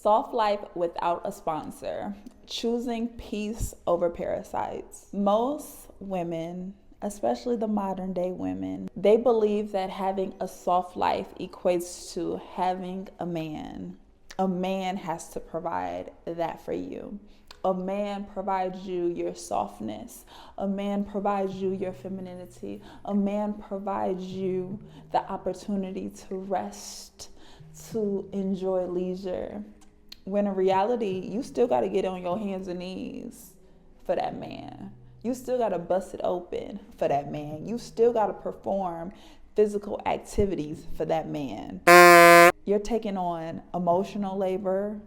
Soft life without a sponsor. Choosing peace over parasites. Most women, especially the modern day women, they believe that having a soft life equates to having a man. A man has to provide that for you. A man provides you your softness. A man provides you your femininity. A man provides you the opportunity to rest, to enjoy leisure. When in reality, you still got to get on your hands and knees for that man. You still got to bust it open for that man. You still got to perform physical activities for that man. You're taking on emotional labor,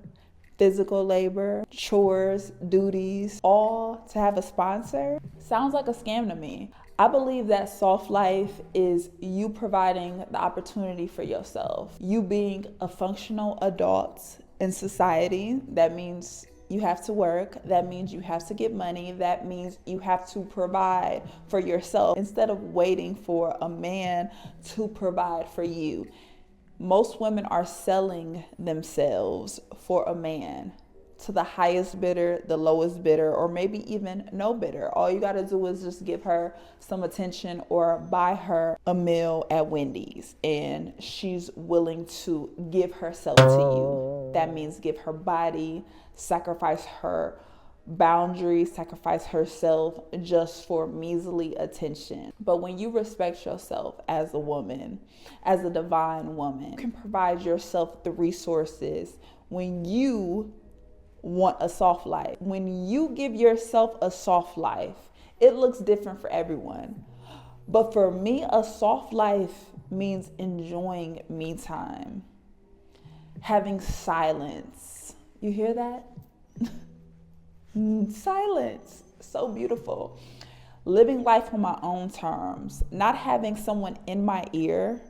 physical labor, chores, duties, all to have a sponsor. Sounds like a scam to me. I believe that soft life is you providing the opportunity for yourself. You being a functional adult in society. That means you have to work. That means you have to get money. That means you have to provide for yourself instead of waiting for a man to provide for you. Most women are selling themselves for a man to the highest bidder, the lowest bidder, or maybe even no bidder. All you got to do is just give her some attention or buy her a meal at Wendy's, and she's willing to give herself to you. That means give her body, sacrifice her boundaries, sacrifice herself just for measly attention. But when you respect yourself as a woman, as a divine woman, you can provide yourself the resources when you want a soft life. When you give yourself a soft life, it looks different for everyone. But for me, a soft life means enjoying me time, having silence. You hear that? Silence. So beautiful. Living life on my own terms, not having someone in my ear.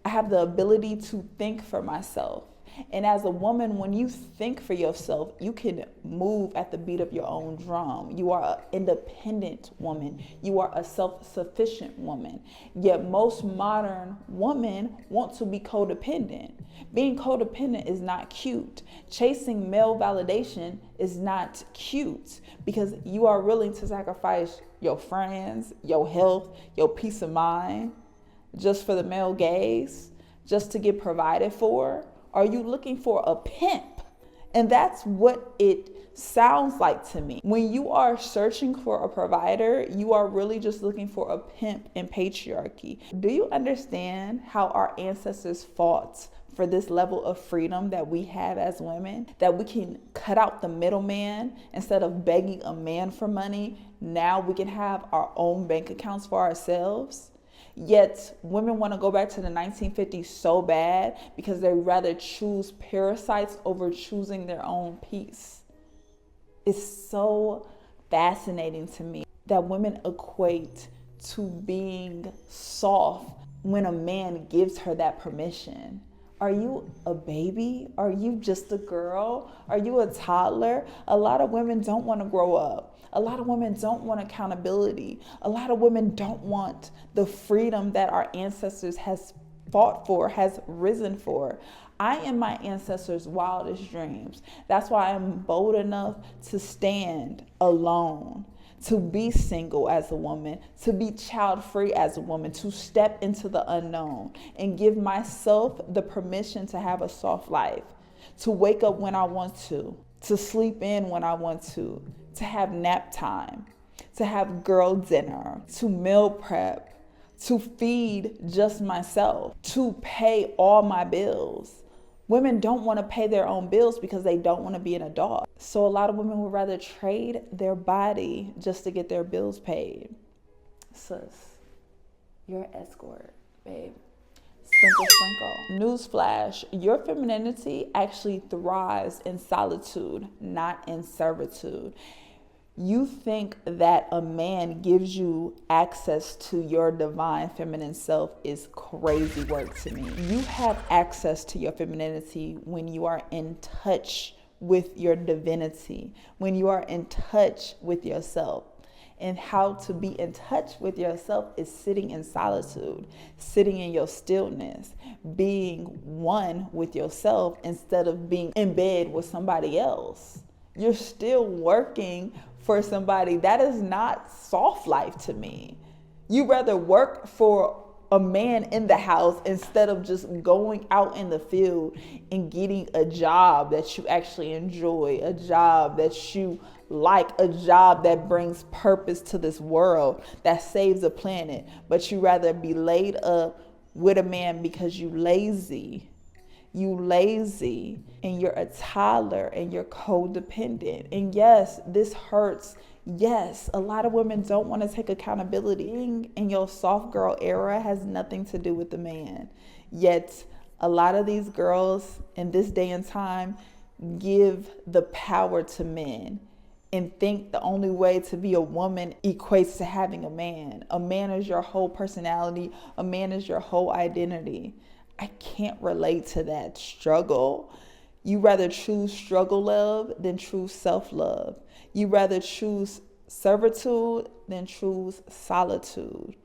I have the ability to think for myself. And as a woman, when you think for yourself, you can move at the beat of your own drum. You are an independent woman. You are a self-sufficient woman. Yet most modern women want to be codependent. Being codependent is not cute. Chasing male validation is not cute because you are willing to sacrifice your friends, your health, your peace of mind just for the male gaze, just to get provided for. Are you looking for a pimp? And that's what it sounds like to me. When you are searching for a provider, you are really just looking for a pimp in patriarchy. Do you understand how our ancestors fought for this level of freedom that we have as women? That we can cut out the middleman instead of begging a man for money. Now we can have our own bank accounts for ourselves. Yet women want to go back to the 1950s so bad because they rather choose parasites over choosing their own peace. It's so fascinating to me that women equate to being soft when a man gives her that permission. Are you a baby? Are you just a girl? Are you a toddler? A lot of women don't want to grow up. A lot of women don't want accountability. A lot of women don't want the freedom that our ancestors has fought for, has risen for. I am my ancestors' wildest dreams. That's why I'm bold enough to stand alone, to be single as a woman, to be child-free as a woman, to step into the unknown and give myself the permission to have a soft life, to wake up when I want to sleep in when I want to have nap time, to have girl dinner, to meal prep, to feed just myself, to pay all my bills. Women don't want to pay their own bills because they don't want to be an adult. So a lot of women would rather trade their body just to get their bills paid. Sis, you're an escort, babe. Sprinkle. Newsflash, your femininity actually thrives in solitude, not in servitude. You think that a man gives you access to your divine feminine self is crazy work to me. You have access to your femininity when you are in touch with your divinity, when you are in touch with yourself. And how to be in touch with yourself is sitting in solitude, sitting in your stillness, being one with yourself instead of being in bed with somebody else. You're still working for somebody. That is not soft life to me. You rather work for a man in the house instead of just going out in the field and getting a job that you actually enjoy, a job that you like, a job that brings purpose to this world, that saves the planet. But you rather be laid up with a man because you lazy and you're a toddler and you're codependent. And yes, this hurts. Yes, a lot of women don't want to take accountability, and your soft girl era has nothing to do with the man. Yet a lot of these girls in this day and time give the power to men and think the only way to be a woman equates to having a man. A man is your whole personality. A man is your whole identity. I can't relate to that struggle. You rather choose struggle love than choose self-love. You rather choose servitude than choose solitude.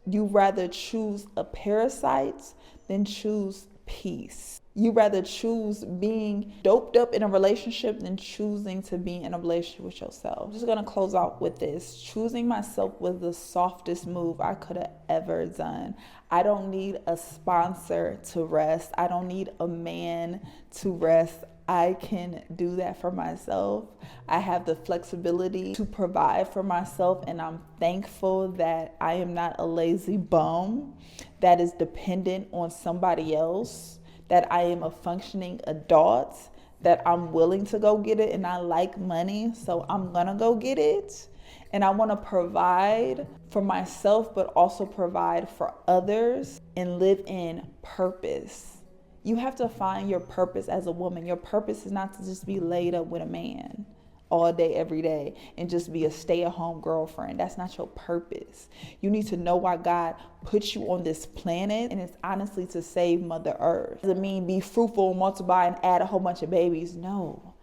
You rather choose a parasite than choose peace. You rather choose being doped up in a relationship than choosing to be in a relationship with yourself. I'm just going to close out with this. Choosing myself was the softest move I could have ever done. I don't need a sponsor to rest. I don't need a man to rest. I can do that for myself. I have the flexibility to provide for myself, and I'm thankful that I am not a lazy bum that is dependent on somebody else, that I am a functioning adult, that I'm willing to go get it, and I like money, so I'm gonna go get it. And I want to provide for myself, but also provide for others and live in purpose. You have to find your purpose as a woman. Your purpose is not to just be laid up with a man all day, every day, and just be a stay-at-home girlfriend. That's not your purpose. You need to know why God put you on this planet, and it's honestly to save Mother Earth. Doesn't mean be fruitful, multiply, and add a whole bunch of babies. No.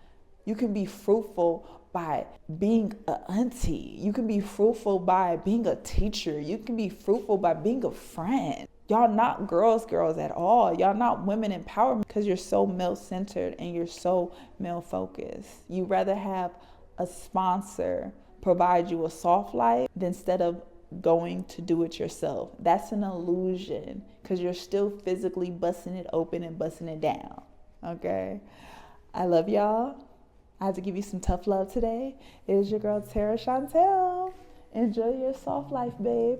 You can be fruitful by being an auntie. You can be fruitful by being a teacher. You can be fruitful by being a friend. Y'all not girls at all. Y'all not women empowerment because you're so male-centered and you're so male-focused. You rather have a sponsor provide you a soft life instead of going to do it yourself. That's an illusion because you're still physically busting it open and busting it down. Okay? I love y'all. I had to give you some tough love today. It is your girl, TeraChantelle. Enjoy your soft life, babe.